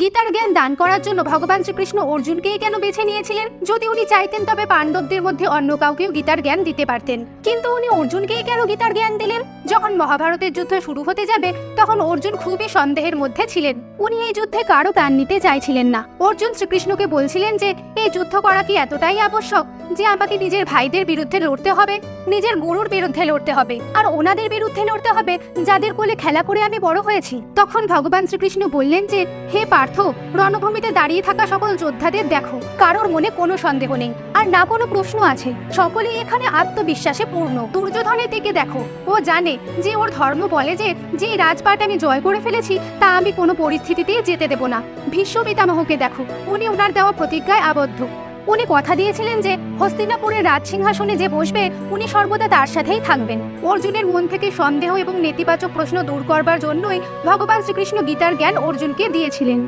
গীতার জ্ঞান দান করার জন্য ভগবান শ্রীকৃষ্ণ অর্জুনকেই কেন বেছে নিয়েছিলেন? যদি উনি চাইতেন তবে পাণ্ডবদের মধ্যে অন্য কাউকেও গীতার জ্ঞান দিতে পারতেন, কিন্তু উনি অর্জুনকেই কেন গীতার জ্ঞান দিলেন? যখন মহাভারতের যুদ্ধ শুরু হতে যাবে তখন অর্জুন খুবই সন্দেহের মধ্যে ছিলেন। উনি এই যুদ্ধে কারো প্রাণ নিতে চাইছিলেন না। অর্জুন শ্রীকৃষ্ণকে বলছিলেন যে এই যুদ্ধ করা কি এতটাই আবশ্যক যে আমাকে নিজের ভাইদের বিরুদ্ধে লড়তে হবে, নিজের গুরুর বিরুদ্ধে লড়তে হবে, আর ওনাদের বিরুদ্ধে লড়তে হবে যাদের কোলে খেলা করে আমি বড় হয়েছি? তখন ভগবান শ্রীকৃষ্ণ বললেন যে হে পার্থ, রণভূমিতে দাঁড়িয়ে থাকা সকল যোদ্ধাদের দেখো, কারোর মনে কোনো সন্দেহ নেই আর না কোনো প্রশ্ন আছে। সকলেই এখানে আত্মবিশ্বাসে পূর্ণ। দুর্যোধনের দিকে দেখো, ও জানে যে ওর ধর্ম বলে যে যে রাজপাট আমি জয় করে ফেলেছি তা আমি কোনো পরিস্থিতিতেই যেতে দেব না। ভীষ্ম পিতামহকে দেখো, উনি ওনার দেওয়া প্রতিজ্ঞায় আবদ্ধ। উনি কথা দিয়েছিলেন যে হস্তিনাপুরের রাজসিংহাসনে যে বসবে উনি সর্বদা তার সাথেই থাকবেন। অর্জুনের মন থেকে সন্দেহ এবং নেতিবাচক প্রশ্ন দূর করবার জন্যই ভগবান শ্রীকৃষ্ণ গীতার জ্ঞান অর্জুনকে দিয়েছিলেন।